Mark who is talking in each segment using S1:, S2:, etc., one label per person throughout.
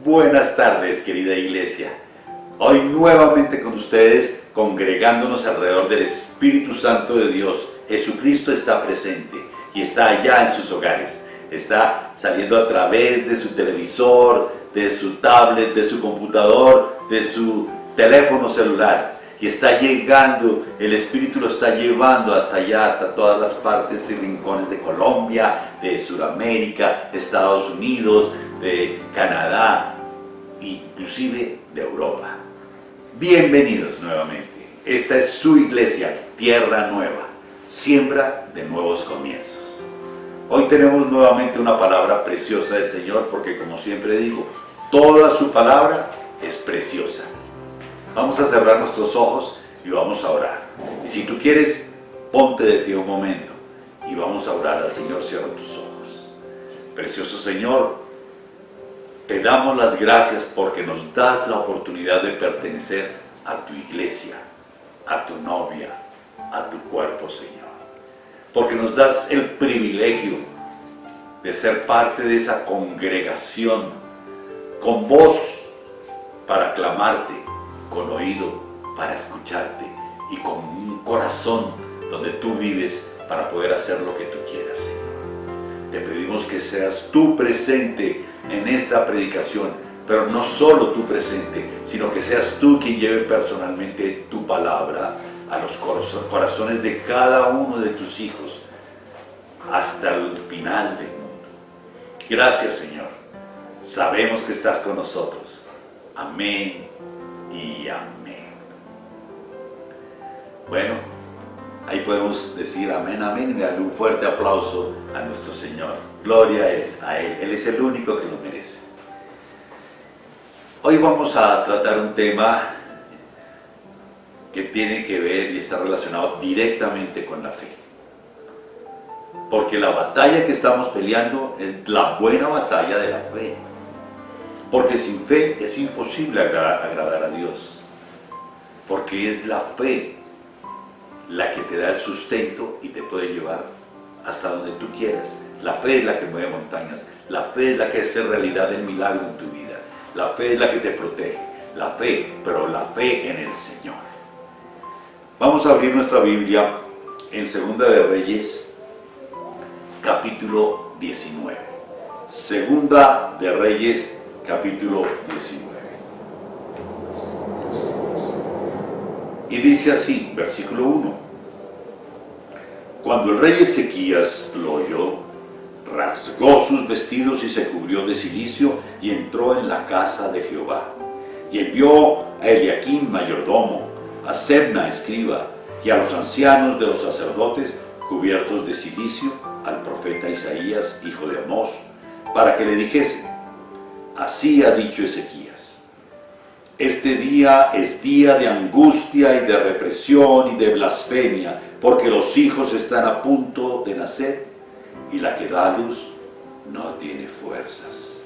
S1: Buenas tardes, querida iglesia. Hoy nuevamente con ustedes, congregándonos alrededor del Espíritu Santo de Dios. Jesucristo está presente y está allá en sus hogares. Está saliendo a través de su televisor, de su tablet, de su computador, de su teléfono celular. Y está llegando, el Espíritu lo está llevando hasta allá, hasta todas las partes y rincones de Colombia, de Sudamérica, de Estados Unidos, de Canadá, inclusive de Europa. Bienvenidos nuevamente. Esta es su iglesia, Tierra Nueva, siembra de nuevos comienzos. Hoy tenemos nuevamente una palabra preciosa del Señor, porque como siempre digo, toda su palabra es preciosa. Vamos a cerrar nuestros ojos y vamos a orar. Y si tú quieres, ponte de pie un momento y vamos a orar al Señor. Cierra tus ojos. Precioso Señor, te damos las gracias porque nos das la oportunidad de pertenecer a tu iglesia, a tu novia, a tu cuerpo, Señor. Porque nos das el privilegio de ser parte de esa congregación, con voz para clamarte, con oído para escucharte y con un corazón donde tú vives para poder hacer lo que tú quieras, Señor. Te pedimos que seas tú presente en esta predicación, pero no solo tú presente, sino que seas tú quien lleve personalmente tu palabra a los corazones de cada uno de tus hijos hasta el final del mundo. Gracias, Señor. Sabemos que estás con nosotros. Amén y amén. Bueno, ahí podemos decir amén, amén, y darle un fuerte aplauso a nuestro Señor. Gloria a Él. Él es el único que lo merece. Hoy vamos a tratar un tema que tiene que ver y está relacionado directamente con la fe. Porque la batalla que estamos peleando es la buena batalla de la fe. Porque sin fe es imposible agradar a Dios. Porque es la fe la que te da el sustento y te puede llevar hasta donde tú quieras. La fe es la que mueve montañas. La fe es la que hace realidad el milagro en tu vida. La fe es la que te protege. La fe, pero la fe en el Señor. Vamos a abrir nuestra Biblia en Segunda de Reyes, capítulo 19. Segunda de Reyes, capítulo 19. Y dice así, versículo 1. Cuando el rey Ezequías lo oyó, rasgó sus vestidos y se cubrió de cilicio y entró en la casa de Jehová. Y envió a Eliaquim, mayordomo, a Sebna, escriba, y a los ancianos de los sacerdotes, cubiertos de cilicio, al profeta Isaías, hijo de Amós, para que le dijesen: así ha dicho Ezequías, este día es día de angustia y de represión y de blasfemia, porque los hijos están a punto de nacer y la que da a luz no tiene fuerzas.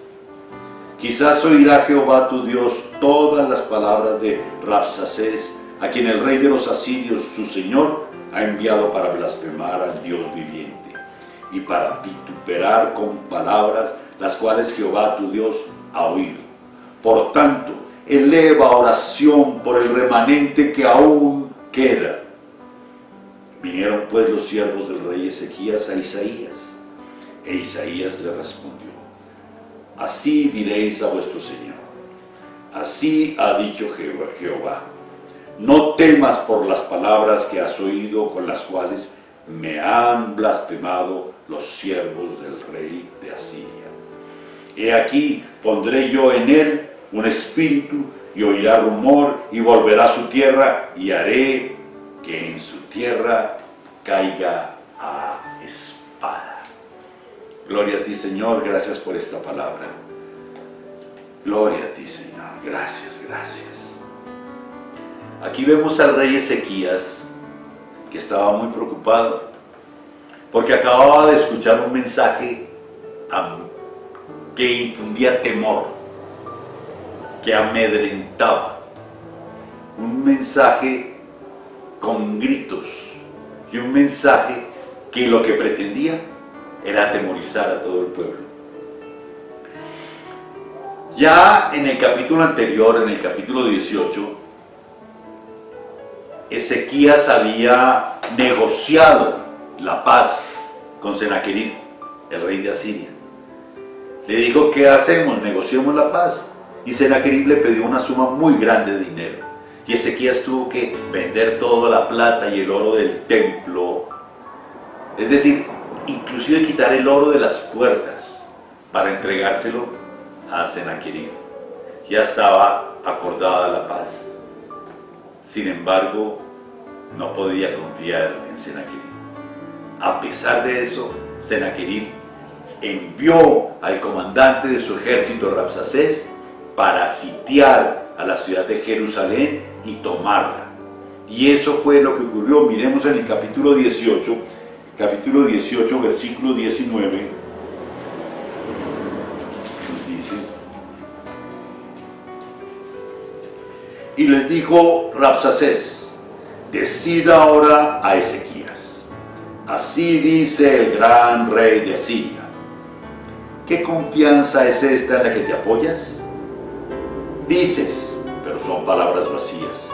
S1: Quizás oirá Jehová tu Dios todas las palabras de Rabsacés, a quien el rey de los asirios, su señor, ha enviado para blasfemar al Dios viviente y para vituperar con palabras las cuales Jehová tu Dios ha oído. Por tanto, eleva oración por el remanente que aún queda. Vinieron pues los siervos del rey Ezequías a Isaías, e Isaías le respondió: así diréis a vuestro Señor, así ha dicho Jehová, no temas por las palabras que has oído, con las cuales me han blasfemado los siervos del rey de Asiria. He aquí, pondré yo en él un espíritu, y oirá rumor, y volverá a su tierra, y haré que en su tierra caiga a espada. Gloria a ti, Señor, gracias por esta palabra. Gloria a ti, Señor, gracias, gracias. Aquí vemos al rey Ezequías, que estaba muy preocupado, porque acababa de escuchar un mensaje que infundía temor, que amedrentaba, un mensaje con gritos y un mensaje que lo que pretendía era atemorizar a todo el pueblo. Ya en el capítulo anterior, en el capítulo 18, Ezequías había negociado la paz con Senaquerib, el rey de Asiria. Le dijo, ¿qué hacemos? Negociemos la paz. Y Senaquerib le pidió una suma muy grande de dinero. Y Ezequías tuvo que vender toda la plata y el oro del templo. Es decir, inclusive quitar el oro de las puertas para entregárselo a Senaquerib. Ya estaba acordada la paz. Sin embargo, no podía confiar en Senaquerib. A pesar de eso, Senaquerib envió al comandante de su ejército, Rabsacés, para sitiar a la ciudad de Jerusalén y tomarla. Y eso fue lo que ocurrió. Miremos en el capítulo 18, versículo 19, nos dice: y les dijo Rabsacés, decid ahora a Ezequías, así dice el gran rey de Asiria, ¿qué confianza es esta en la que te apoyas? Dices, pero son palabras vacías,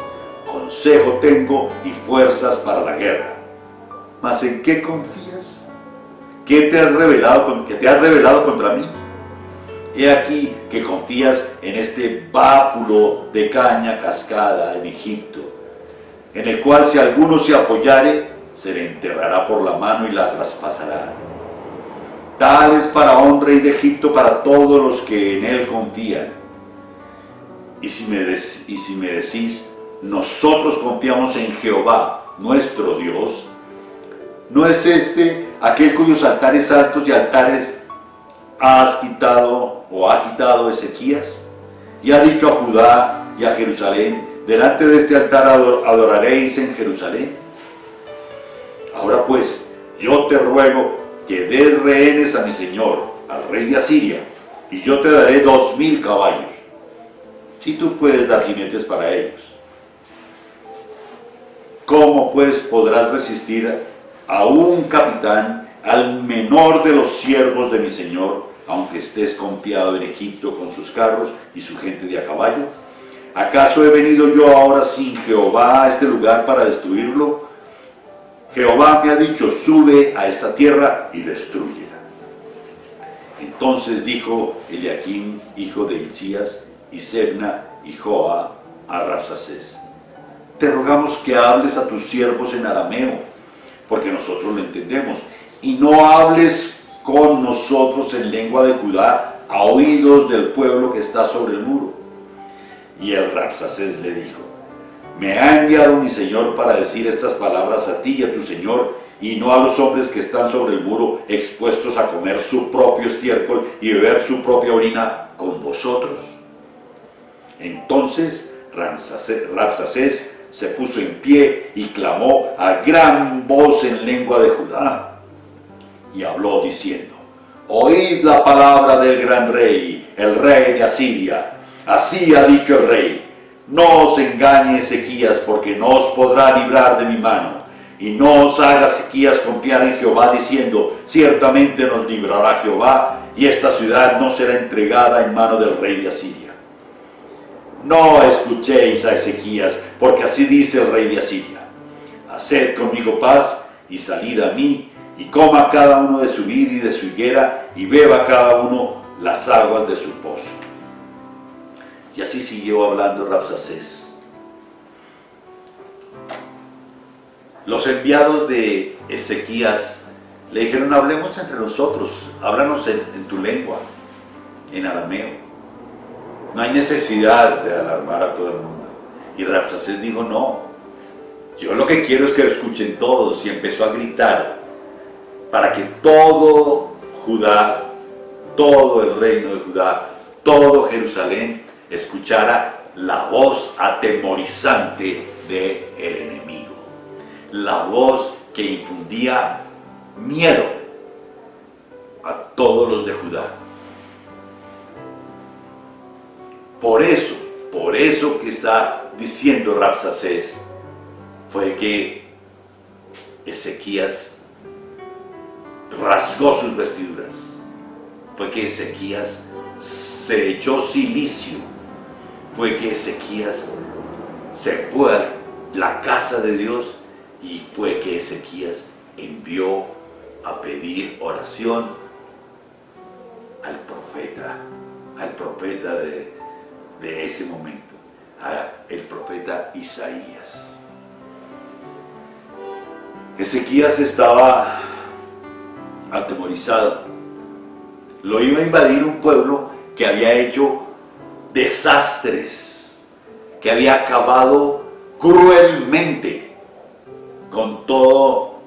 S1: consejo tengo y fuerzas para la guerra. ¿Mas en qué confías? ¿Qué te has revelado contra mí? He aquí que confías en este báculo de caña cascada en Egipto, en el cual si alguno se apoyare, se le enterrará por la mano y la traspasará. Tal es faraón, rey de Egipto, para todos los que en él confían. Y si me decís, nosotros confiamos en Jehová, nuestro Dios, ¿no es este aquel cuyos altares altos y altares ha quitado Ezequías? Y ha dicho a Judá y a Jerusalén, delante de este altar adoraréis en Jerusalén. Ahora pues, yo te ruego que des rehenes a mi señor, al rey de Asiria, y yo te daré 2000 caballos, si tú puedes dar jinetes para ellos. ¿Cómo pues podrás resistir a un capitán, al menor de los siervos de mi señor, aunque estés confiado en Egipto con sus carros y su gente de a caballo? ¿Acaso he venido yo ahora sin Jehová a este lugar para destruirlo? Jehová me ha dicho, sube a esta tierra y destrúyela. Entonces dijo Eliaquim, hijo de Hilcías, y Sebna y Joa a Rabsacés, te rogamos que hables a tus siervos en arameo, porque nosotros lo entendemos, y no hables con nosotros en lengua de Judá a oídos del pueblo que está sobre el muro. Y el Rabsacés le dijo, me ha enviado mi señor para decir estas palabras a ti y a tu señor, y no a los hombres que están sobre el muro expuestos a comer su propio estiércol y beber su propia orina con vosotros. Entonces Rabsacés se puso en pie y clamó a gran voz en lengua de Judá, y habló diciendo, oíd la palabra del gran rey, el rey de Asiria. Así ha dicho el rey, no os engañe Ezequías, porque no os podrá librar de mi mano, y no os haga Ezequías confiar en Jehová, diciendo, ciertamente nos librará Jehová, y esta ciudad no será entregada en mano del rey de Asiria. No escuchéis a Ezequías, porque así dice el rey de Asiria, haced conmigo paz, y salid a mí, y coma cada uno de su vid y de su higuera, y beba cada uno las aguas de su pozo. Y así siguió hablando Rabsacés. Los enviados de Ezequías le dijeron, hablemos entre nosotros, háblanos en tu lengua, en arameo. No hay necesidad de alarmar a todo el mundo. Y Rabsacés dijo, no, yo lo que quiero es que lo escuchen todos. Y empezó a gritar para que todo Judá, todo el reino de Judá, todo Jerusalén escuchara la voz atemorizante del enemigo. La voz que infundía miedo a todos los de Judá. Por eso que está diciendo Rabsacés, fue que Ezequías rasgó sus vestiduras, fue que Ezequías se echó silicio, fue que Ezequías se fue a la casa de Dios y fue que Ezequías envió a pedir oración al profeta de ese momento, el profeta Isaías. Ezequías estaba atemorizado. Lo iba a invadir un pueblo que había hecho desastres, que había acabado cruelmente con todo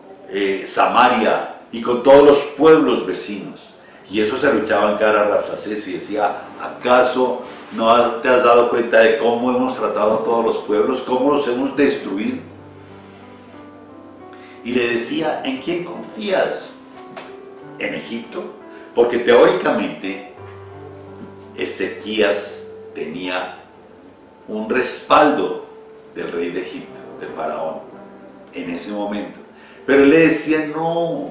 S1: Samaria y con todos los pueblos vecinos. Y eso se lo echaba en cara a Rabsacés y decía: ¿acaso no te has dado cuenta de cómo hemos tratado a todos los pueblos, cómo los hemos destruido? Y le decía: ¿en quién confías? ¿En Egipto? Porque teóricamente Ezequías tenía un respaldo del rey de Egipto, del faraón, en ese momento. Pero él le decía: no,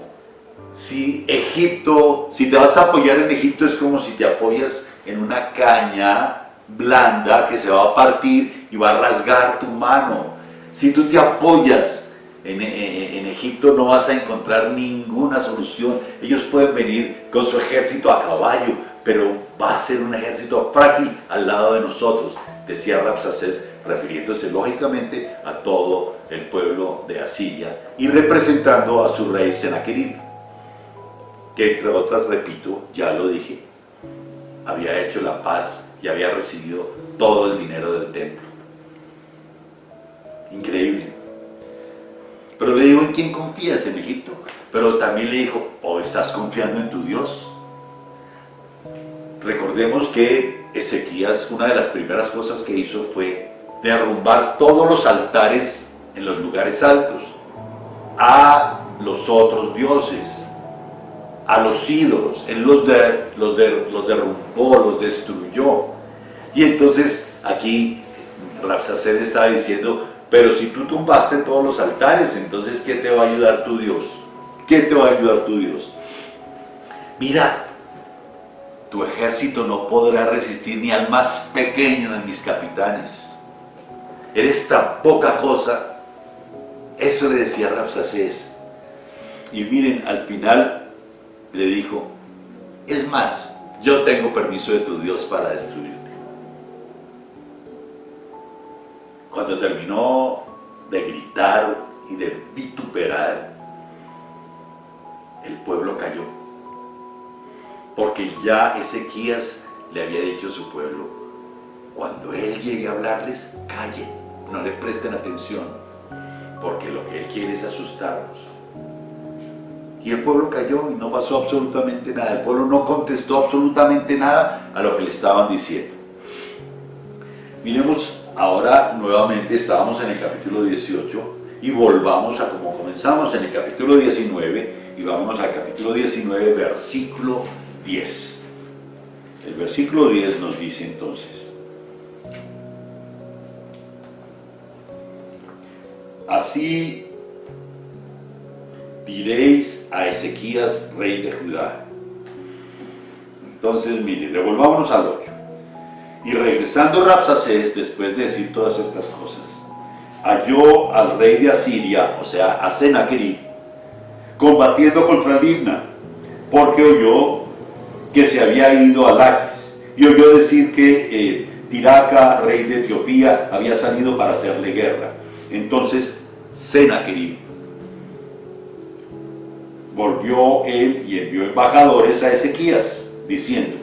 S1: si te vas a apoyar en Egipto es como si te apoyas en una caña blanda que se va a partir y va a rasgar tu mano. Si tú te apoyas en Egipto no vas a encontrar ninguna solución. Ellos pueden venir con su ejército a caballo, pero va a ser un ejército frágil al lado de nosotros, decía Rabsacés, refiriéndose lógicamente a todo el pueblo de Asiria y representando a su rey Senaquerib, que entre otras, repito, ya lo dije, había hecho la paz y había recibido todo el dinero del templo. Increíble. Pero le dijo: ¿en quién confías? ¿En Egipto? Pero también le dijo: ¿o estás confiando en tu Dios? Recordemos que Ezequías, una de las primeras cosas que hizo fue derrumbar todos los altares en los lugares altos, a los otros dioses, a los ídolos. Él los derrumbó, los destruyó. Y entonces aquí Rabsacés estaba diciendo: pero si tú tumbaste todos los altares, entonces ¿qué te va a ayudar tu Dios? ¿Qué te va a ayudar tu Dios? Mira, tu ejército no podrá resistir ni al más pequeño de mis capitanes. Eres tan poca cosa. Eso le decía Rabsacés. Y miren, al final le dijo: es más, yo tengo permiso de tu Dios para destruirte. Cuando terminó de gritar y de vituperar, el pueblo cayó, porque ya Ezequías le había dicho a su pueblo: cuando él llegue a hablarles, callen, no le presten atención, porque lo que él quiere es asustarlos. Y el pueblo cayó y no pasó absolutamente nada. El pueblo no contestó absolutamente nada a lo que le estaban diciendo. Miremos ahora nuevamente, estábamos en el capítulo 18 y volvamos a como comenzamos en el capítulo 19 y vámonos al capítulo 19, versículo 10. El versículo 10 nos dice entonces: así diréis a Ezequías, rey de Judá. Entonces, mire, devolvámonos al 8. Y regresando Rabsacés, después de decir todas estas cosas, halló al rey de Asiria, o sea, a Senaquerib, combatiendo contra Libna, porque oyó que se había ido a Laquis, y oyó decir que Tiraca, rey de Etiopía, había salido para hacerle guerra. Entonces Senaquerib volvió él y envió embajadores a Ezequías, diciendo: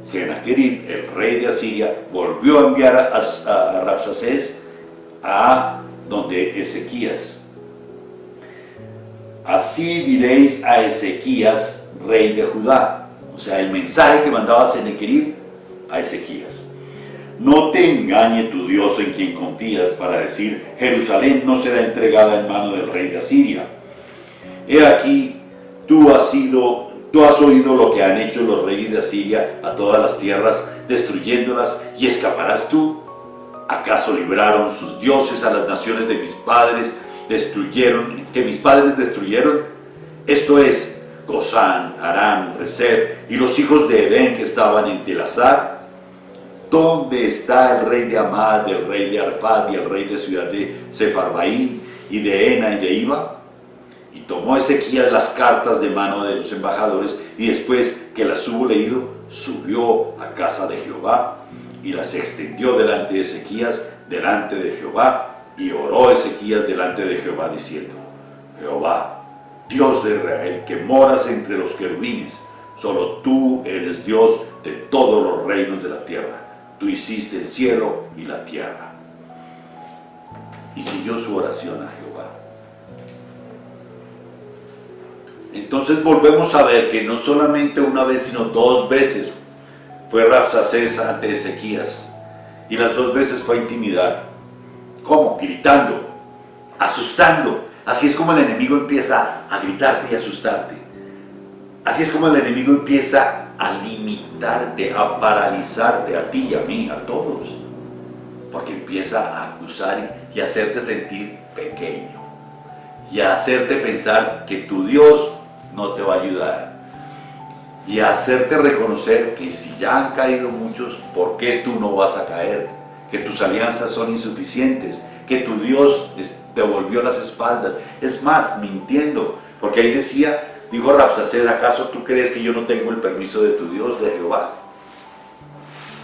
S1: Senaquerib, el rey de Asiria, volvió a enviar a Rabsacés a donde Ezequías. Así diréis a Ezequías, rey de Judá. O sea, el mensaje que mandaba Senaquerib a Ezequías: no te engañe tu Dios en quien confías para decir: Jerusalén no será entregada en mano del rey de Asiria. He aquí, tú has oído lo que han hecho los reyes de Asiria a todas las tierras, destruyéndolas, y escaparás tú. ¿Acaso libraron sus dioses a las naciones de mis padres, que mis padres destruyeron? Esto es, Gozán, Harán, Resef y los hijos de Edén que estaban en Telazar. ¿Dónde está el rey de Amad, el rey de Arfad y el rey de ciudad de Sefarbaim y de Ena y de Iba? Y tomó Ezequías las cartas de mano de los embajadores, y después que las hubo leído, subió a casa de Jehová y las extendió delante de Ezequías, delante de Jehová, y oró Ezequías delante de Jehová diciendo: Jehová, Dios de Israel, que moras entre los querubines, solo tú eres Dios de todos los reinos de la tierra. Tú hiciste el cielo y la tierra. Y siguió su oración a Jehová. Entonces volvemos a ver que no solamente una vez, sino dos veces fue Rabsacés ante Ezequías, y las dos veces fue a intimidar. ¿Cómo? Gritando, asustando. Así es como el enemigo empieza a gritarte y asustarte. Así es como el enemigo empieza a limitarte, a paralizarte a ti y a mí, a todos. Porque empieza a acusar y a hacerte sentir pequeño. Y a hacerte pensar que tu Dios no te va a ayudar. Y a hacerte reconocer que si ya han caído muchos, ¿por qué tú no vas a caer? Que tus alianzas son insuficientes, que tu Dios te volvió las espaldas. Es más, mintiendo, porque ahí dijo Rabsacés: ¿acaso tú crees que yo no tengo el permiso de tu Dios, de Jehová?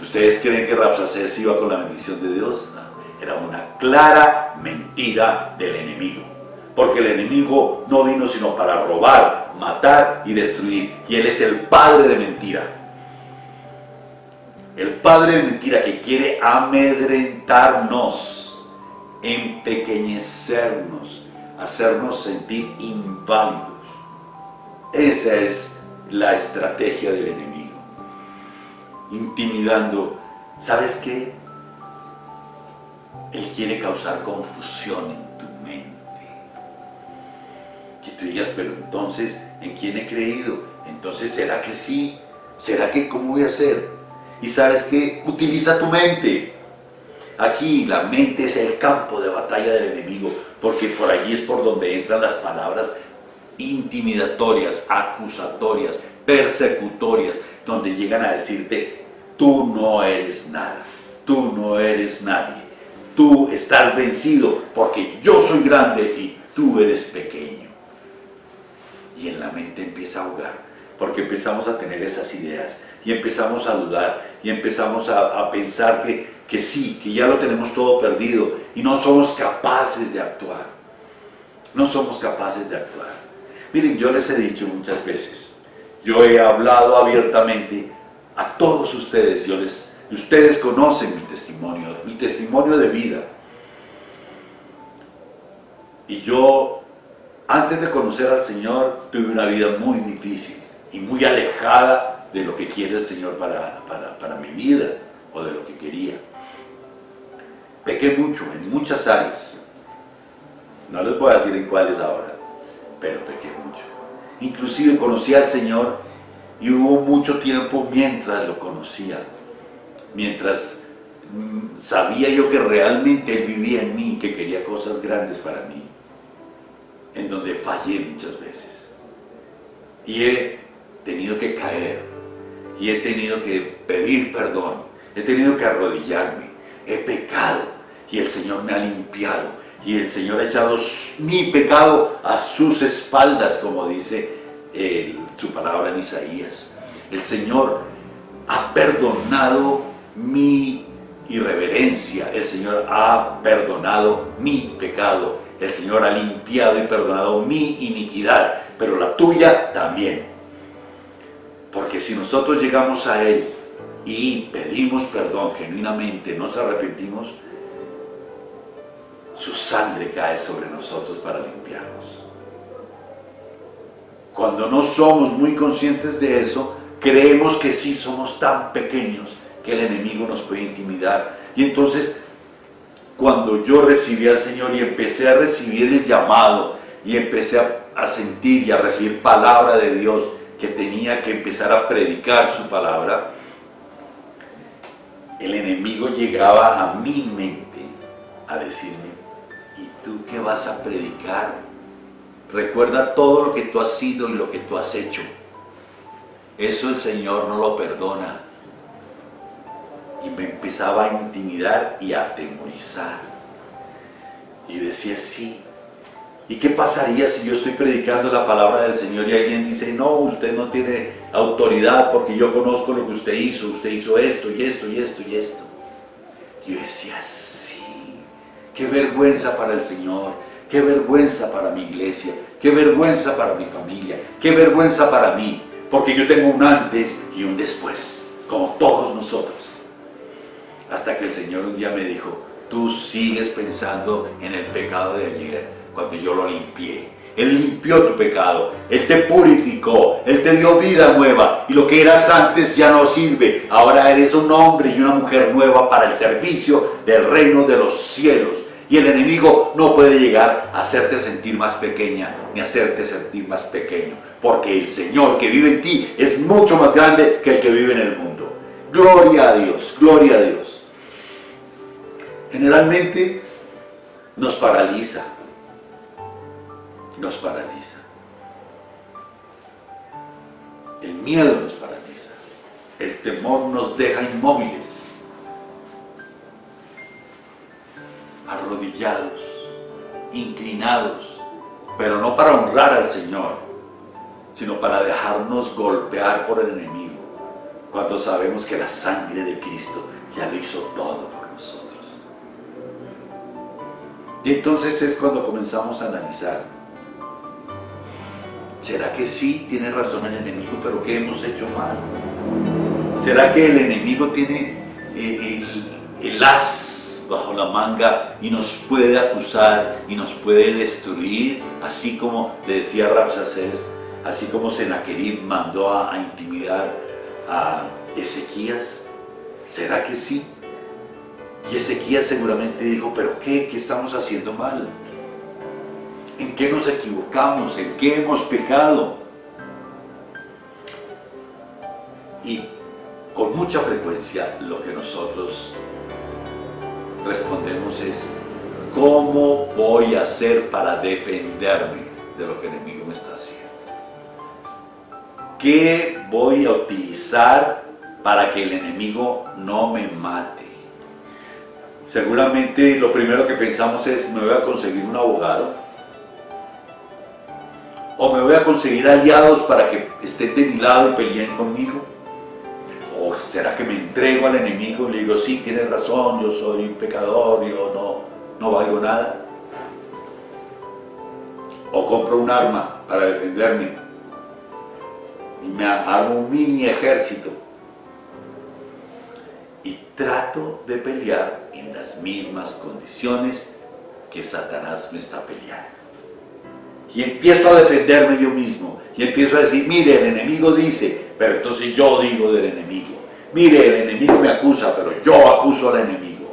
S1: ¿Ustedes creen que Rabsacés iba con la bendición de Dios? No, era una clara mentira del enemigo. Porque el enemigo no vino sino para robar, matar y destruir. Y él es el padre de mentira. El padre de mentira que quiere amedrentarnos, empequeñecernos, hacernos sentir inválidos. Esa es la estrategia del enemigo. Intimidando. ¿Sabes qué? Él quiere causar confusión en tu mente. Que tú digas: pero entonces, ¿en quién he creído? Entonces, ¿será que sí? ¿Será que cómo voy a hacer? Y ¿sabes qué? Utiliza tu mente. Aquí la mente es el campo de batalla del enemigo, porque por allí es por donde entran las palabras intimidatorias, acusatorias, persecutorias, donde llegan a decirte: tú no eres nada, tú no eres nadie, tú estás vencido porque yo soy grande y tú eres pequeño. Y en la mente empieza a ahogar, porque empezamos a tener esas ideas y empezamos a dudar y empezamos a pensar que sí, que ya lo tenemos todo perdido y no somos capaces de actuar. No somos capaces de actuar. Miren, yo les he dicho muchas veces, yo he hablado abiertamente a todos ustedes, ustedes conocen mi testimonio de vida. Y yo, antes de conocer al Señor, tuve una vida muy difícil y muy alejada de lo que quiere el Señor para mi vida o de lo que quería. Pequé mucho en muchas áreas. No les voy a decir en cuáles ahora, pero pequé mucho. Inclusive conocí al Señor y hubo mucho tiempo mientras lo conocía, mientras sabía yo que realmente Él vivía en mí, que quería cosas grandes para mí, en donde fallé muchas veces. Y he tenido que caer, y he tenido que pedir perdón, he tenido que arrodillarme, he pecado, y el Señor me ha limpiado. Y el Señor ha echado mi pecado a sus espaldas, como dice su palabra en Isaías. El Señor ha perdonado mi irreverencia. El Señor ha perdonado mi pecado. El Señor ha limpiado y perdonado mi iniquidad, pero la tuya también. Porque si nosotros llegamos a Él y pedimos perdón genuinamente, nos arrepentimos, su sangre cae sobre nosotros para limpiarnos. Cuando no somos muy conscientes de eso, creemos que sí somos tan pequeños que el enemigo nos puede intimidar. Y entonces, cuando yo recibí al Señor y empecé a recibir el llamado y empecé a sentir y a recibir palabra de Dios, que tenía que empezar a predicar su palabra, el enemigo llegaba a mi mente a decirme: ¿y tú qué vas a predicar, recuerda todo lo que tú has sido y lo que tú has hecho. Eso el Señor no lo perdona. Y me empezaba a intimidar y a atemorizar. Y decía, sí. ¿Y qué pasaría si yo estoy predicando la palabra del Señor y alguien dice, no, usted no tiene autoridad porque yo conozco lo que usted hizo esto y esto y esto y esto? Y yo decía, sí, qué vergüenza para el Señor, qué vergüenza para mi iglesia, qué vergüenza para mi familia, qué vergüenza para mí, porque yo tengo un antes y un después, como todos nosotros. Hasta que el Señor un día me dijo, tú sigues pensando en el pecado de ayer, cuando yo lo limpié. Él limpió tu pecado, Él te purificó, Él te dio vida nueva, y lo que eras antes ya no sirve. Ahora eres un hombre y una mujer nueva para el servicio del reino de los cielos. Y el enemigo no puede llegar a hacerte sentir más pequeña, ni hacerte sentir más pequeño, porque el Señor que vive en ti es mucho más grande que el que vive en el mundo. Gloria a Dios, gloria a Dios. Generalmente nos paraliza. Nos paraliza. El miedo nos paraliza. El temor nos deja inmóviles, arrodillados, inclinados, pero no para honrar al Señor, sino para dejarnos golpear por el enemigo, cuando sabemos que la sangre de Cristo ya lo hizo todo por nosotros. Y entonces es cuando comenzamos a analizar, ¿será que sí tiene razón el enemigo, pero qué hemos hecho mal? ¿Será que el enemigo tiene el as bajo la manga y nos puede acusar y nos puede destruir? Así como le decía Rabsaces, así como Sennacherib mandó a intimidar a Ezequías. ¿Será que sí? Y Ezequías seguramente dijo, ¿pero qué? ¿Qué estamos haciendo mal? ¿En qué nos equivocamos? ¿En qué hemos pecado? Y con mucha frecuencia lo que nosotros respondemos es, ¿cómo voy a hacer para defenderme de lo que el enemigo me está haciendo? ¿Qué voy a utilizar para que el enemigo no me mate? Seguramente lo primero que pensamos es, me voy a conseguir un abogado, o me voy a conseguir aliados para que estén de mi lado y peleen conmigo. ¿O será que me entrego al enemigo y le digo, sí, tienes razón, yo soy un pecador, yo no valgo nada? O compro un arma para defenderme y me armo un mini ejército y trato de pelear en las mismas condiciones que Satanás me está peleando. Y empiezo a defenderme yo mismo. Y empiezo a decir, mire, el enemigo dice, pero entonces yo digo del enemigo. Mire, el enemigo me acusa, pero yo acuso al enemigo.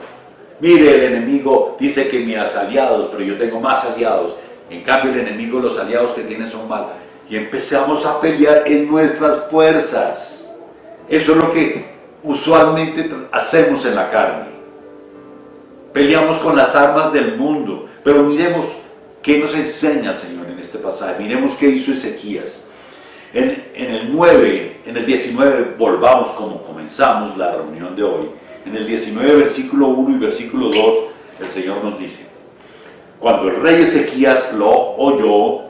S1: Mire, el enemigo dice que mis aliados, pero yo tengo más aliados. En cambio, el enemigo, los aliados que tiene son malos. Y empezamos a pelear en nuestras fuerzas. Eso es lo que usualmente hacemos en la carne. Peleamos con las armas del mundo. Pero miremos qué nos enseña el Señor en este pasaje. Miremos qué hizo Ezequías. En el 19, volvamos como comenzamos la reunión de hoy. En el 19, versículo 1 y versículo 2, el Señor nos dice, cuando el rey Ezequías lo oyó,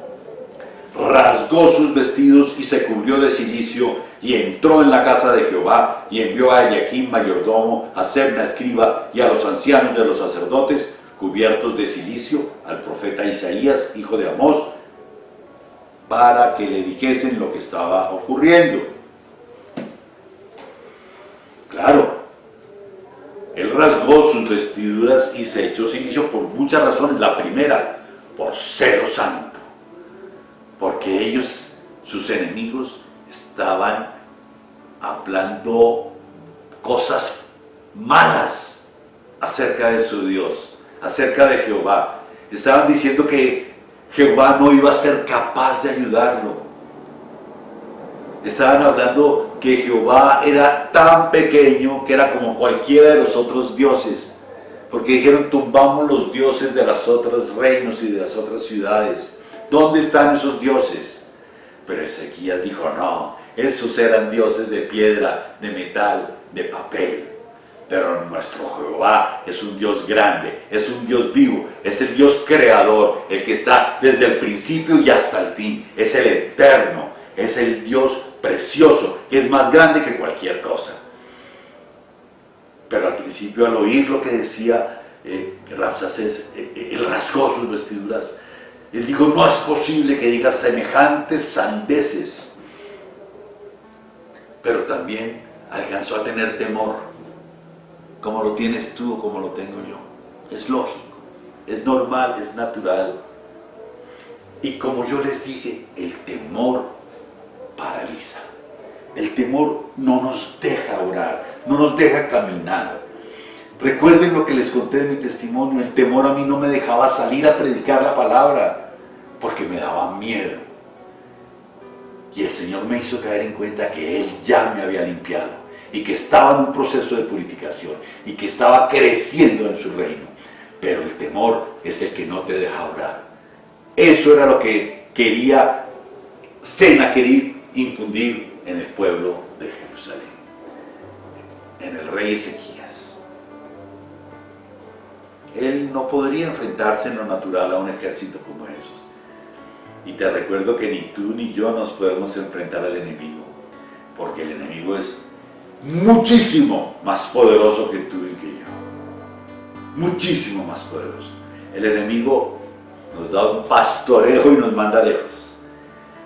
S1: rasgó sus vestidos y se cubrió de cilicio y entró en la casa de Jehová y envió a Eliaquim mayordomo, a Sebna escriba y a los ancianos de los sacerdotes cubiertos de cilicio, al profeta Isaías, hijo de Amós, para que le dijesen lo que estaba ocurriendo. Claro, él rasgó sus vestiduras y se echó cilicio por muchas razones. La primera, por celo santo, porque ellos, sus enemigos, estaban hablando cosas malas acerca de su Dios, acerca de Jehová. Estaban diciendo que Jehová no iba a ser capaz de ayudarlo. Estaban hablando que Jehová era tan pequeño que era como cualquiera de los otros dioses, porque dijeron, tumbamos los dioses de los otros reinos y de las otras ciudades, ¿Dónde están esos dioses? Pero Ezequías dijo, no, esos eran dioses de piedra, de metal, de papel. Pero nuestro Jehová es un Dios grande, es un Dios vivo, es el Dios creador, el que está desde el principio y hasta el fin, es el eterno, es el Dios precioso, que es más grande que cualquier cosa. Pero al principio, al oír lo que decía Rabsacés, él rasgó sus vestiduras. Él dijo, no es posible que digas semejantes sandeces. Pero también alcanzó a tener temor, como lo tienes tú o como lo tengo yo. Es lógico, es normal, es natural. Y como yo les dije, el temor paraliza. El temor no nos deja orar, no nos deja caminar. Recuerden lo que les conté de mi testimonio, el temor a mí no me dejaba salir a predicar la palabra, porque me daba miedo. Y el Señor me hizo caer en cuenta que Él ya me había limpiado, y que estaba en un proceso de purificación, y que estaba creciendo en su reino. Pero el temor es el que no te deja orar. Eso era lo que quería Sennacherib infundir en el pueblo de Jerusalén, en el rey Ezequías. Él no podría enfrentarse en lo natural a un ejército como esos. Y te recuerdo que ni tú ni yo nos podemos enfrentar al enemigo, porque el enemigo es muchísimo más poderoso que tú y que yo. Muchísimo más poderoso. El enemigo nos da un pastoreo y nos manda lejos.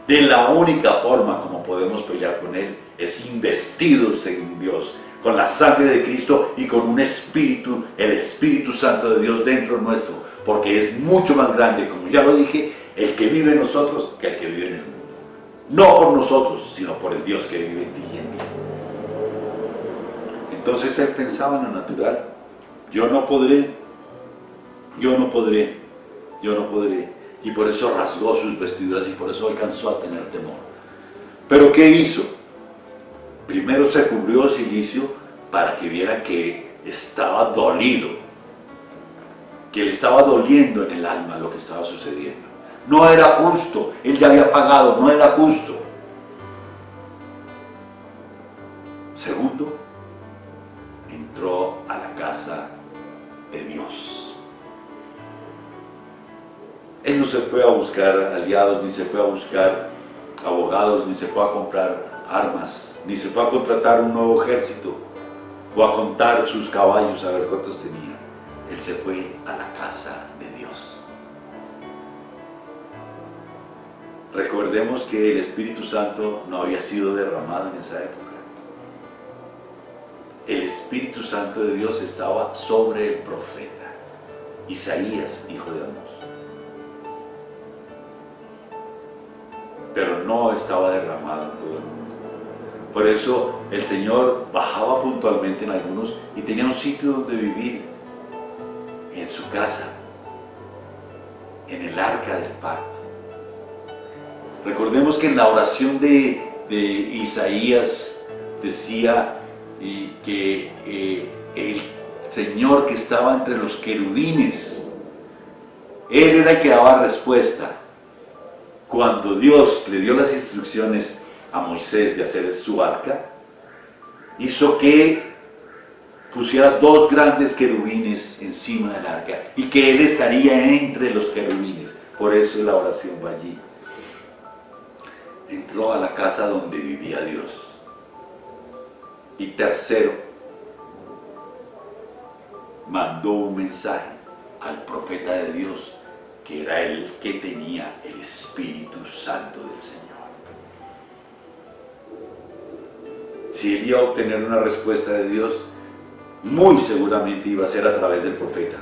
S1: De la única forma como podemos pelear con él es investidos en Dios, con la sangre de Cristo y con un espíritu, el Espíritu Santo de Dios dentro nuestro, porque es mucho más grande, como ya lo dije, el que vive en nosotros que el que vive en el mundo. No por nosotros, sino por el Dios que vive en ti y en mí. Entonces él pensaba en lo natural. Yo no podré. Y por eso rasgó sus vestiduras y por eso alcanzó a tener temor. ¿Pero qué hizo? Primero se cubrió cilicio para que vieran que estaba dolido, que le estaba doliendo en el alma lo que estaba sucediendo. No era justo, él ya había pagado, no era justo. Segundo, entró a la casa de Dios. Él no se fue a buscar aliados, ni se fue a buscar abogados, ni se fue a comprar armas, ni se fue a contratar un nuevo ejército o a contar sus caballos a ver cuántos tenía. Él se fue a la casa de Dios. Recordemos que el Espíritu Santo no había sido derramado en esa época. El Espíritu Santo de Dios estaba sobre el profeta Isaías, hijo de Amós. Pero no estaba derramado en todo el mundo. Por eso el Señor bajaba puntualmente en algunos y tenía un sitio donde vivir, en su casa, en el arca del pacto. Recordemos que en la oración de Isaías decía que el Señor que estaba entre los querubines, Él era el que daba respuesta. Cuando Dios le dio las instrucciones a Moisés de hacer su arca, hizo que pusiera dos grandes querubines encima del arca y que él estaría entre los querubines. Por eso la oración va allí. Entró a la casa donde vivía Dios. Y tercero, mandó un mensaje al profeta de Dios, que era el que tenía el Espíritu Santo del Señor. Si él iba a obtener una respuesta de Dios, muy seguramente iba a ser a través del profeta.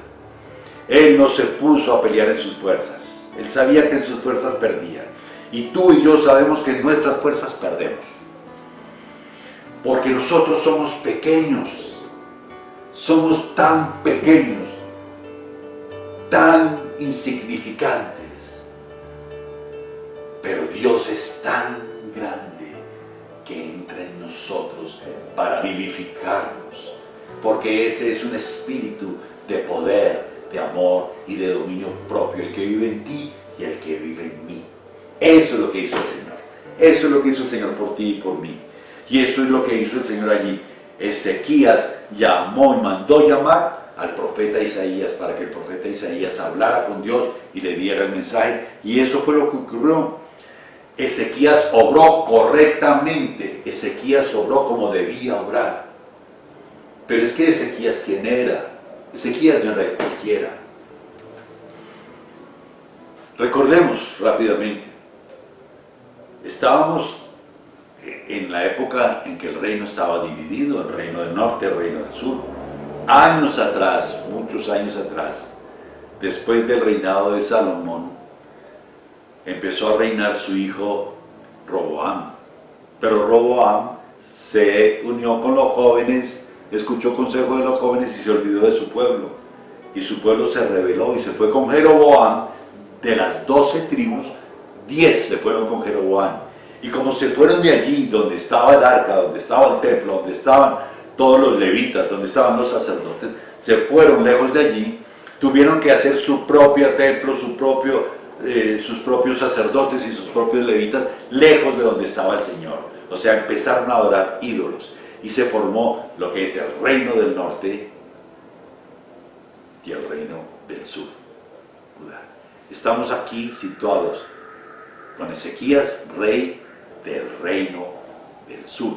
S1: Él no se puso a pelear en sus fuerzas. Él sabía que en sus fuerzas perdía. Y tú y yo sabemos que en nuestras fuerzas perdemos. Porque nosotros somos pequeños. Somos tan pequeños, tan insignificantes. Pero Dios es tan grande que entra en nosotros para vivificarnos, porque ese es un espíritu de poder, de amor y de dominio propio, el que vive en ti y el que vive en mí. Eso es lo que hizo el Señor. Eso es lo que hizo el Señor por ti y por mí. Y eso es lo que hizo el Señor allí. Ezequías llamó y mandó llamar al profeta Isaías para que el profeta Isaías hablara con Dios y le diera el mensaje. Y eso fue lo que ocurrió. Ezequías obró correctamente. Ezequías obró como debía obrar. Pero es que Ezequías, ¿quién era? Ezequías no era cualquiera. Recordemos rápidamente. Estábamos en la época en que el reino estaba dividido, el reino del norte, el reino del sur. Años atrás, muchos años atrás, después del reinado de Salomón, empezó a reinar su hijo Roboam. Pero Roboam se unió con los jóvenes, escuchó consejo de los jóvenes y se olvidó de su pueblo. Y su pueblo se rebeló y se fue con Jeroboam. De las 12 tribus, 10 se fueron con Jeroboam. Y como se fueron de allí, donde estaba el arca, donde estaba el templo, donde estaban todos los levitas, donde estaban los sacerdotes, se fueron lejos de allí, tuvieron que hacer su propio templo, sus propios sacerdotes y sus propios levitas, lejos de donde estaba el Señor. O sea, empezaron a adorar ídolos. Y se formó lo que es el reino del norte y el reino del sur, Judá. Estamos aquí situados con Ezequías, rey del reino del sur.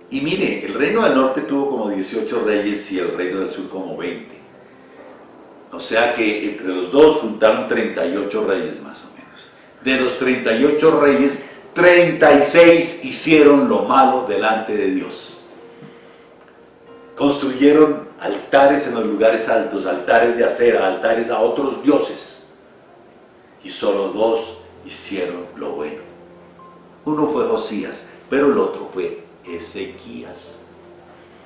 S1: Y mire, el reino del norte tuvo como 18 reyes y el reino del sur como 20. O sea que entre los dos juntaron 38 reyes más o menos. De los 38 reyes, 36 hicieron lo malo delante de Dios. Construyeron altares en los lugares altos, altares de acera, altares a otros dioses. Y solo 2 hicieron lo bueno. Uno fue Josías, pero el otro fue Ezequías.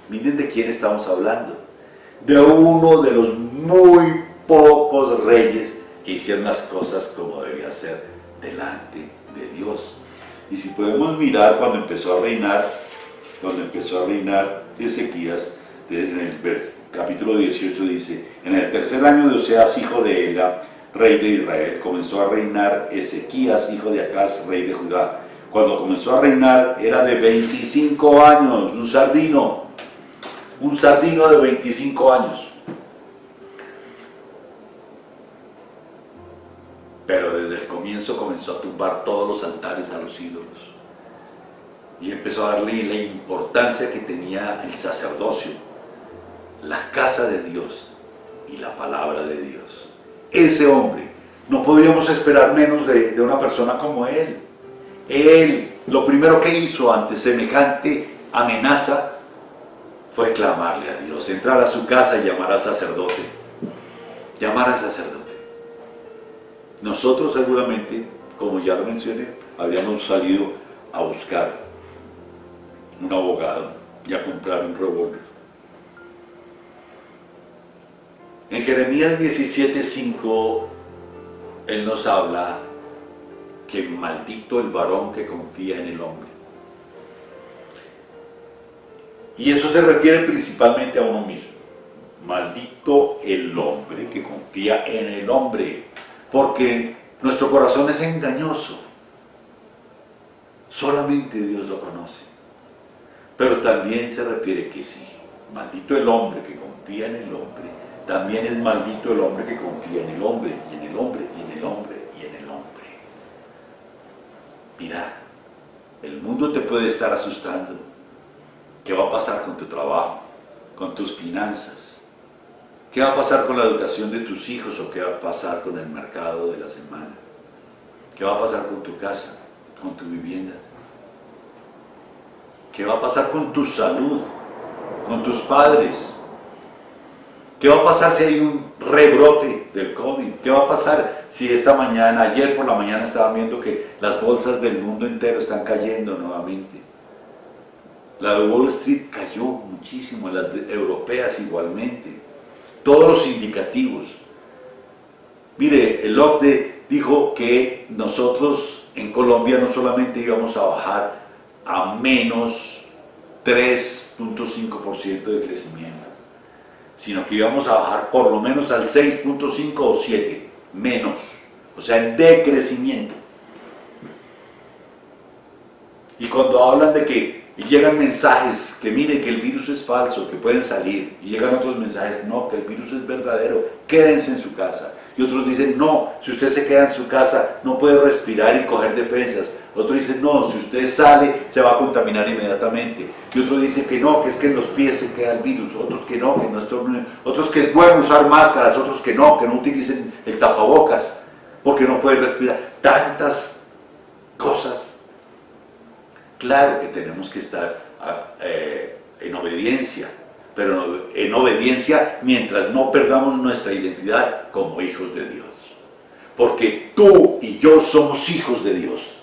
S1: Miren de quién estamos hablando. De uno de los muy pocos reyes que hicieron las cosas como debía ser delante de Dios. Y si podemos mirar cuando empezó a reinar Ezequías, en el capítulo 18 dice: en el tercer año de Oseas, hijo de Ela, rey de Israel, comenzó a reinar Ezequías, hijo de Acaz, rey de Judá. Cuando comenzó a reinar era de 25 años, un sardino de 25 años. Pero desde el comienzo comenzó a tumbar todos los altares a los ídolos. Y empezó a darle la importancia que tenía el sacerdocio, la casa de Dios y la palabra de Dios. Ese hombre, no podríamos esperar menos de una persona como él. Él, lo primero que hizo ante semejante amenaza fue clamarle a Dios, entrar a su casa y llamar al sacerdote. Llamar al sacerdote. Nosotros seguramente, como ya lo mencioné, habíamos salido a buscar un abogado y a comprar un revólver. En Jeremías 17:5, él nos habla que maldito el varón que confía en el hombre. Y eso se refiere principalmente a uno mismo. Maldito el hombre que confía en el hombre, porque nuestro corazón es engañoso. Solamente Dios lo conoce. Pero también se refiere que sí, maldito el hombre que confía en el hombre, también es maldito el hombre que confía en el hombre, y en el hombre, y en el hombre, y en el hombre. Mira, el mundo te puede estar asustando. ¿Qué va a pasar con tu trabajo, con tus finanzas? ¿Qué va a pasar con la educación de tus hijos o qué va a pasar con el mercado de la semana? ¿Qué va a pasar con tu casa, con tu vivienda? ¿Qué va a pasar con tu salud, con tus padres? ¿Qué va a pasar si hay un rebrote del COVID? ¿Qué va a pasar si ayer por la mañana estaban viendo que las bolsas del mundo entero están cayendo nuevamente? La de Wall Street cayó muchísimo, las europeas igualmente. Todos los indicativos. Mire, el OCDE dijo que nosotros en Colombia no solamente íbamos a bajar a menos 3.5% de crecimiento, sino que íbamos a bajar por lo menos al 6.5 o 7. menos, o sea, en decrecimiento. Y cuando hablan de que llegan mensajes que mire que el virus es falso, que pueden salir, y llegan otros mensajes, no, que el virus es verdadero, quédense en su casa. Y otros dicen, no, si usted se queda en su casa no puede respirar y coger defensas. Otros dicen, no, si usted sale se va a contaminar inmediatamente. Y otros dicen que no, que es que en los pies se queda el virus. Otros que no, otros que es bueno usar máscaras, otros que no utilicen el tapabocas porque no pueden respirar. Tantas cosas. Claro que tenemos que estar en obediencia, pero en obediencia mientras no perdamos nuestra identidad como hijos de Dios. Porque tú y yo somos hijos de Dios.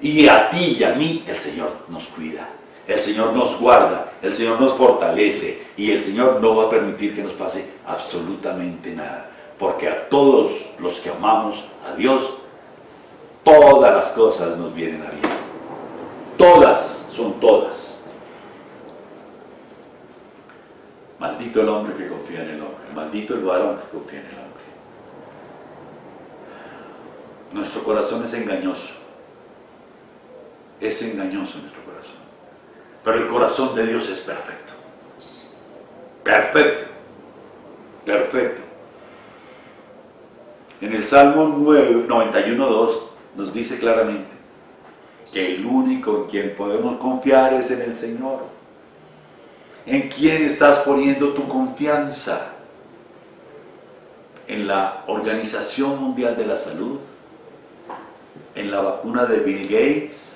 S1: Y a ti y a mí el Señor nos cuida, el Señor nos guarda, el Señor nos fortalece y el Señor no va a permitir que nos pase absolutamente nada. Porque a todos los que amamos a Dios, todas las cosas nos vienen a bien. Todas, son todas. Maldito el hombre que confía en el hombre, maldito el varón que confía en el hombre. Nuestro corazón es engañoso. Es engañoso nuestro corazón. Pero el corazón de Dios es perfecto. Perfecto. Perfecto. En el Salmo 91:2 nos dice claramente que el único en quien podemos confiar es en el Señor. ¿En quién estás poniendo tu confianza? ¿En la Organización Mundial de la Salud? ¿En la vacuna de Bill Gates?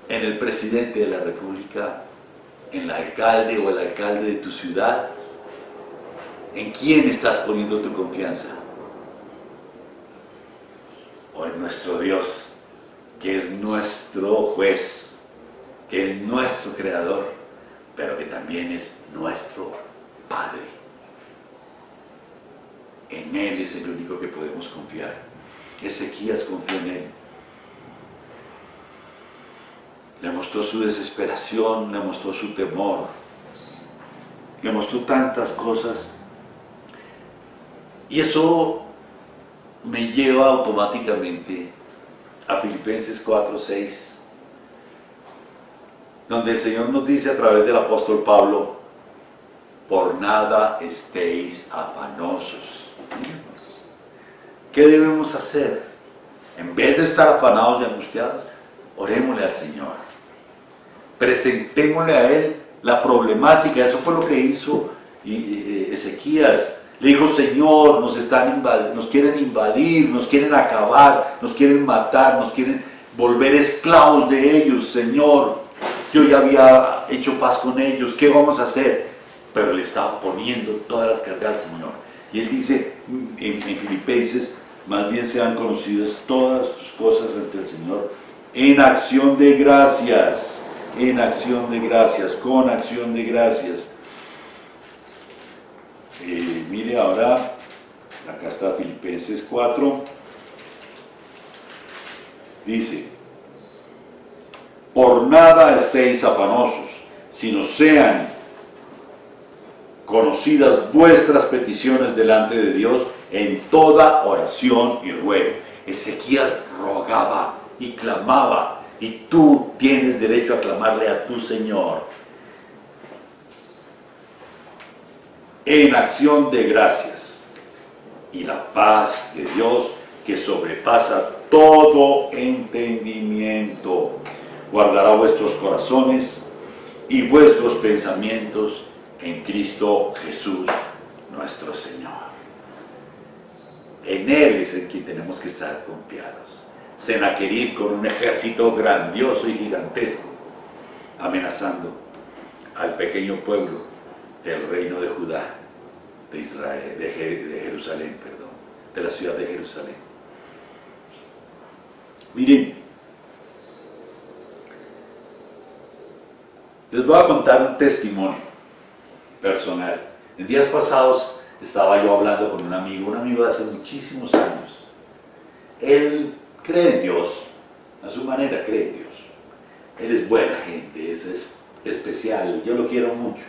S1: ¿En el presidente de la República? ¿En el alcalde o el alcalde de tu ciudad? ¿En quién estás poniendo tu confianza? ¿O en nuestro Dios, que es nuestro juez, que es nuestro creador, pero que también es nuestro Padre? En Él es el único que podemos confiar. Ezequías confió en Él. Le mostró su desesperación, le mostró su temor, le mostró tantas cosas. Y eso me lleva automáticamente a Filipenses 4:6, donde el Señor nos dice a través del apóstol Pablo, por nada estéis afanosos. ¿Qué debemos hacer? En vez de estar afanados y angustiados, orémosle al Señor. Presentémosle a Él la problemática. Eso fue lo que hizo Ezequías. Le dijo, Señor, nos quieren invadir, nos quieren acabar, nos quieren matar, nos quieren volver esclavos de ellos. Señor, yo ya había hecho paz con ellos, ¿qué vamos a hacer? Pero le estaba poniendo todas las cargas al Señor. Y Él dice en Filipenses, más bien sean conocidas todas tus cosas ante el Señor en acción de gracias, en acción de gracias, con acción de gracias. Mire ahora, acá está Filipenses 4, dice, por nada estéis afanosos, sino sean conocidas vuestras peticiones delante de Dios en toda oración y ruego. Ezequías rogaba y clamaba, y tú tienes derecho a clamarle a tu Señor. En acción de gracias, y la paz de Dios que sobrepasa todo entendimiento guardará vuestros corazones y vuestros pensamientos en Cristo Jesús nuestro Señor. En Él es en quien tenemos que estar confiados. Sennacherib, con un ejército grandioso y gigantesco, amenazando al pequeño pueblo del reino de Judá, de Israel, de Jerusalén, perdón, de la ciudad de Jerusalén. Miren, les voy a contar un testimonio personal. En días pasados estaba yo hablando con un amigo de hace muchísimos años. Él cree en Dios, a su manera cree en Dios. Él es buena gente, es especial, yo lo quiero mucho.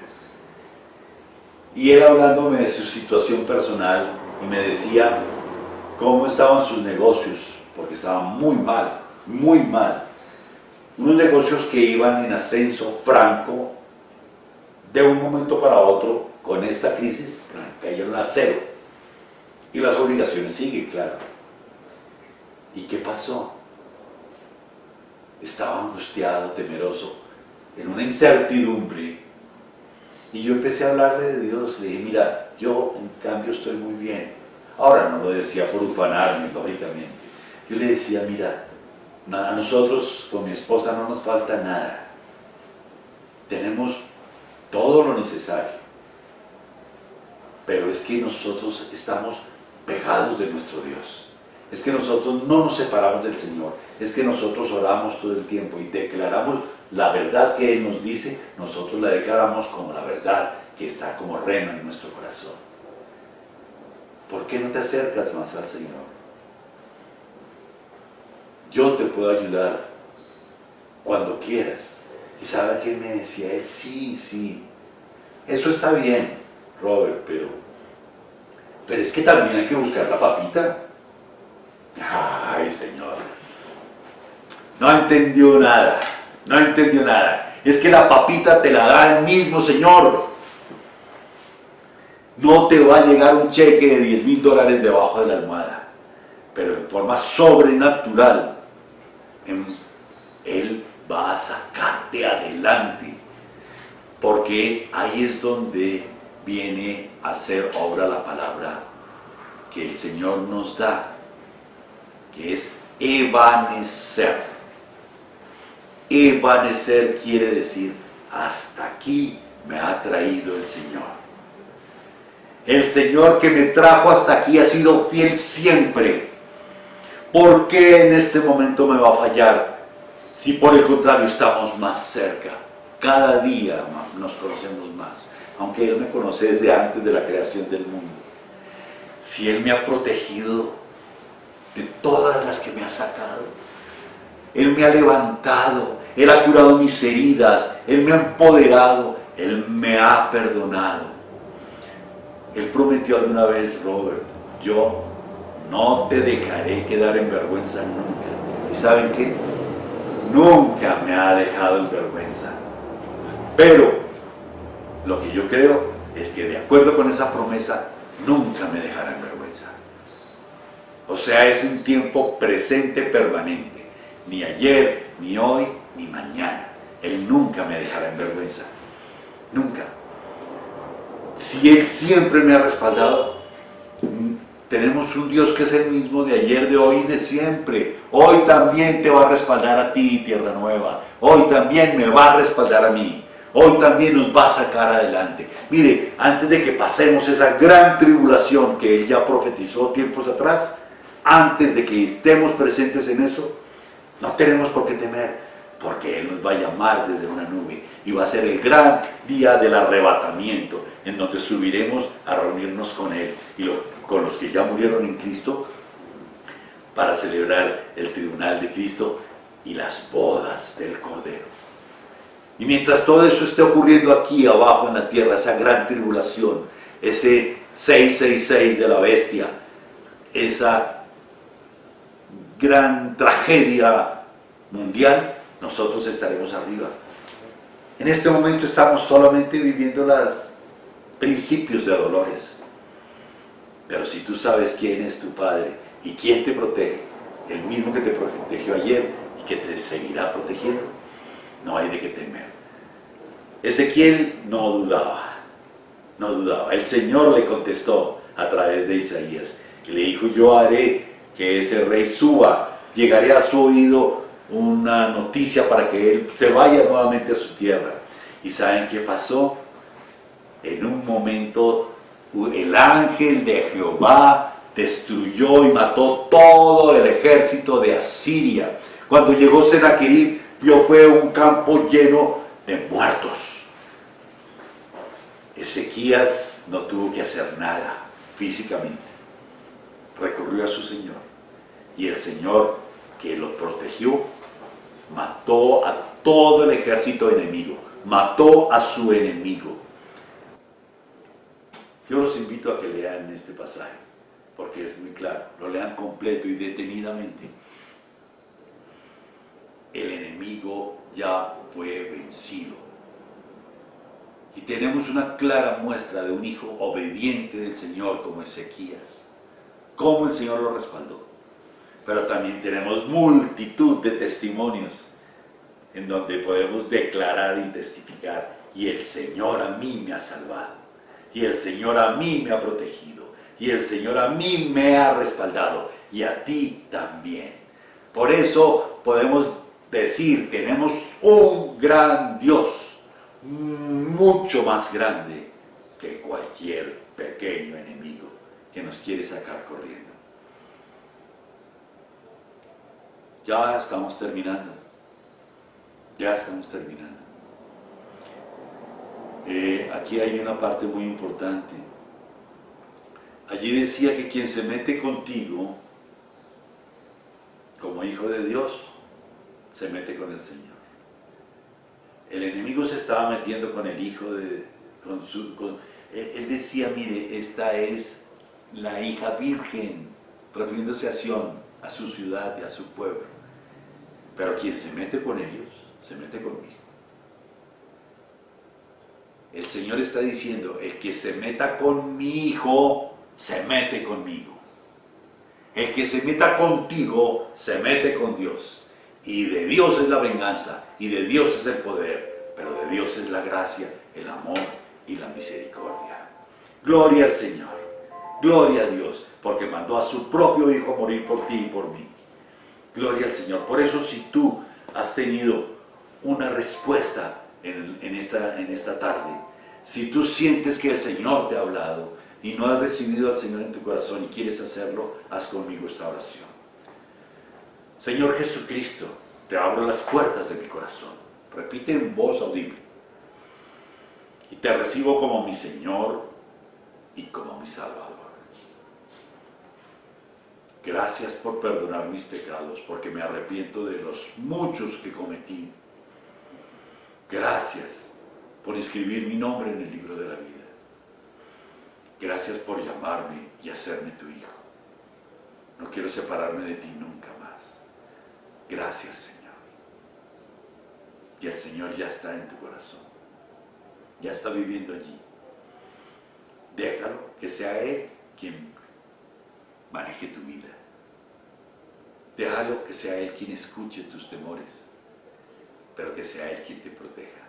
S1: Y él hablándome de su situación personal y me decía cómo estaban sus negocios, porque estaban muy mal, muy mal. Unos negocios que iban en ascenso franco, de un momento para otro, con esta crisis, cayeron a cero. Y las obligaciones siguen, claro. ¿Y qué pasó? Estaba angustiado, temeroso, en una incertidumbre. Y yo empecé a hablarle de Dios. Le dije, mira, yo en cambio estoy muy bien. Ahora no lo decía por ufanarme, lógicamente. Yo le decía, mira, a nosotros con mi esposa no nos falta nada. Tenemos todo lo necesario. Pero es que nosotros estamos pegados de nuestro Dios. Es que nosotros no nos separamos del Señor. Es que nosotros oramos todo el tiempo y declaramos la verdad que Él nos dice. Nosotros la declaramos como la verdad que está como rema en nuestro corazón. ¿Por qué no te acercas más al Señor? Yo te puedo ayudar cuando quieras. ¿Y sabe qué me decía él? Sí, eso está bien, Robert, pero es que también hay que buscar la papita. Ay, Señor, no entendió nada, no entendió nada. Es que la papita te la da el mismo Señor. No te va a llegar un cheque de $10,000 debajo de la almohada, pero en forma sobrenatural, Él va a sacarte adelante, porque ahí es donde viene a hacer obra la palabra que el Señor nos da, que es evanecer. Evanecer quiere decir, hasta aquí me ha traído el Señor. El Señor que me trajo hasta aquí ha sido fiel siempre. ¿Por qué en este momento me va a fallar? Si por el contrario estamos más cerca. Cada día nos conocemos más. Aunque Él me conoce desde antes de la creación del mundo. Si Él me ha protegido de todas las que me ha sacado. Él me ha levantado. Él ha curado mis heridas. Él me ha empoderado. Él me ha perdonado. Él prometió alguna vez, Robert, yo no te dejaré quedar en vergüenza nunca. ¿Y saben qué? Nunca me ha dejado en vergüenza. Pero lo que yo creo es que de acuerdo con esa promesa, nunca me dejará en vergüenza. O sea, es un tiempo presente permanente. Ni ayer, ni hoy, ni mañana. Él nunca me dejará en vergüenza. Nunca. Si Él siempre me ha respaldado, tenemos un Dios que es el mismo de ayer, de hoy y de siempre. Hoy también te va a respaldar a ti, Tierra Nueva. Hoy también me va a respaldar a mí. Hoy también nos va a sacar adelante. Mire, antes de que pasemos esa gran tribulación que Él ya profetizó tiempos atrás, antes de que estemos presentes en eso, no tenemos por qué temer, porque Él nos va a llamar desde una nube y va a ser el gran día del arrebatamiento, en donde subiremos a reunirnos con Él y con los que ya murieron en Cristo para celebrar el tribunal de Cristo y las bodas del Cordero. Y mientras todo eso esté ocurriendo aquí abajo en la tierra, esa gran tribulación, ese 666 de la bestia, esa gran tragedia mundial, nosotros estaremos arriba. En este momento estamos solamente viviendo los principios de dolores. Pero si tú sabes quién es tu Padre y quién te protege, el mismo que te protegió ayer y que te seguirá protegiendo, no hay de qué temer. Ezequiel no dudaba. El Señor le contestó a través de Isaías y le dijo: yo haré que ese rey suba, llegaré a su oído una noticia para que él se vaya nuevamente a su tierra. ¿Y saben qué pasó? En un momento el ángel de Jehová destruyó y mató todo el ejército de Asiria. Cuando llegó Sennacherib, vio fue un campo lleno de muertos. Ezequías no tuvo que hacer nada físicamente. Recurrió a su Señor. Y el Señor, que lo protegió, mató a todo el ejército enemigo. Mató a su enemigo. Yo los invito a que lean este pasaje, porque es muy claro. Lo lean completo y detenidamente. El enemigo ya fue vencido. Y tenemos una clara muestra de un hijo obediente del Señor como Ezequías. Cómo el Señor lo respaldó. Pero también tenemos multitud de testimonios en donde podemos declarar y testificar: y el Señor a mí me ha salvado, y el Señor a mí me ha protegido, y el Señor a mí me ha respaldado, y a ti también. Por eso podemos decir: tenemos un gran Dios, mucho más grande que cualquier pequeño enemigo que nos quiere sacar corriendo. Ya estamos terminando. Ya estamos terminando. Aquí hay una parte muy importante. Allí decía que quien se mete contigo, como hijo de Dios, se mete con el Señor. El enemigo se estaba metiendo con el hijo de... él decía: mire, esta es la hija virgen, refiriéndose a Sión, a su ciudad y a su pueblo. Pero quien se mete con ellos, se mete conmigo. El Señor está diciendo: el que se meta con mi hijo, se mete conmigo. El que se meta contigo, se mete con Dios. Y de Dios es la venganza, y de Dios es el poder, pero de Dios es la gracia, el amor y la misericordia. Gloria al Señor, gloria a Dios, porque mandó a su propio Hijo a morir por ti y por mí. Gloria al Señor. Por eso, si tú has tenido una respuesta en esta tarde, si tú sientes que el Señor te ha hablado y no has recibido al Señor en tu corazón y quieres hacerlo, haz conmigo esta oración. Señor Jesucristo, te abro las puertas de mi corazón. Repite en voz audible: y te recibo como mi Señor y como mi Salvador. Gracias por perdonar mis pecados, porque me arrepiento de los muchos que cometí. Gracias por inscribir mi nombre en el libro de la vida. Gracias por llamarme y hacerme tu hijo. No quiero separarme de ti nunca más. Gracias, Señor. Y el Señor ya está en tu corazón. Ya está viviendo allí. Déjalo que sea Él quien maneje tu vida. Déjalo que sea Él quien escuche tus temores, pero que sea Él quien te proteja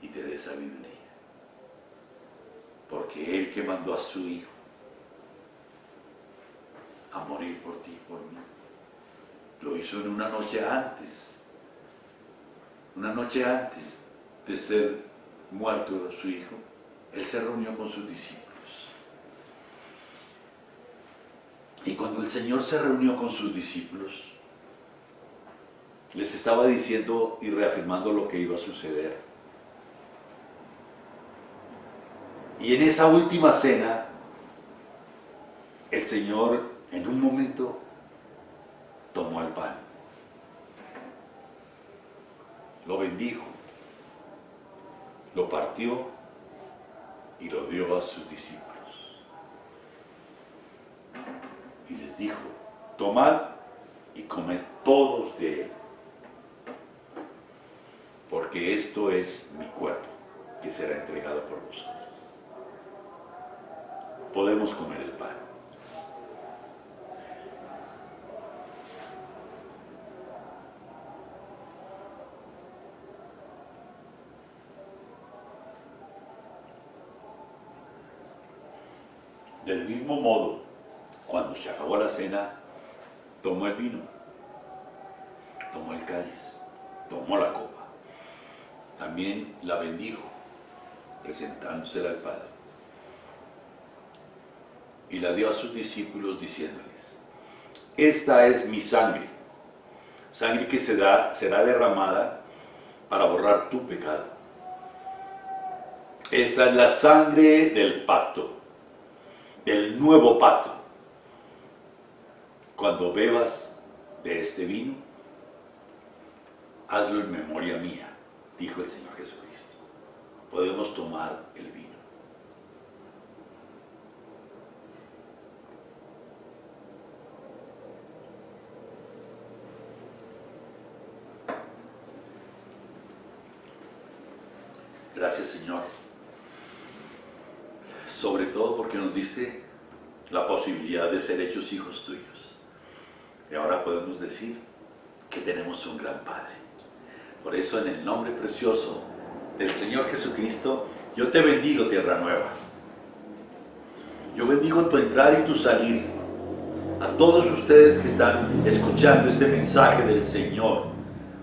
S1: y te dé sabiduría. Porque Él que mandó a su Hijo a morir por ti y por mí, lo hizo en una noche antes de ser muerto su Hijo. Él se reunió con sus discípulos. Y cuando el Señor se reunió con sus discípulos, les estaba diciendo y reafirmando lo que iba a suceder. Y en esa última cena, el Señor en un momento tomó el pan, lo bendijo, lo partió y lo dio a sus discípulos. Y les dijo: tomad y comed todos de él, porque esto es mi cuerpo, que será entregado por vosotros. Podemos comer el pan. Del mismo modo, cuando se acabó la cena, tomó el vino, tomó el cáliz, tomó la copa. También la bendijo, presentándosela al Padre. Y la dio a sus discípulos diciéndoles: esta es mi sangre, sangre que será derramada para borrar tu pecado. Esta es la sangre del pacto, del nuevo pacto. Cuando bebas de este vino, hazlo en memoria mía, dijo el Señor Jesucristo. Podemos tomar el vino. Gracias, Señor. Sobre todo porque nos diste la posibilidad de ser hechos hijos tuyos. Y ahora podemos decir que tenemos un gran Padre. Por eso, en el nombre precioso del Señor Jesucristo, yo te bendigo, Tierra Nueva. Yo bendigo tu entrada y tu salir. A todos ustedes que están escuchando este mensaje del Señor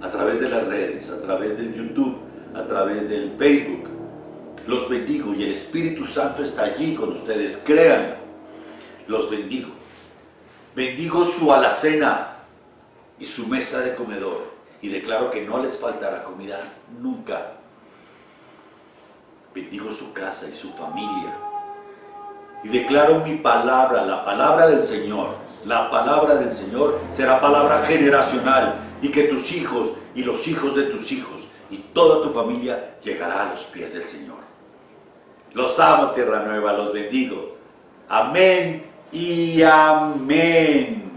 S1: a través de las redes, a través del YouTube, a través del Facebook, los bendigo y el Espíritu Santo está allí con ustedes, créanlo. Los bendigo. Bendigo su alacena y su mesa de comedor y declaro que no les faltará comida nunca. Bendigo su casa y su familia y declaro mi palabra, la palabra del Señor. La palabra del Señor será palabra generacional y que tus hijos y los hijos de tus hijos y toda tu familia llegará a los pies del Señor. Los amo, Tierra Nueva, los bendigo. Amén y amén.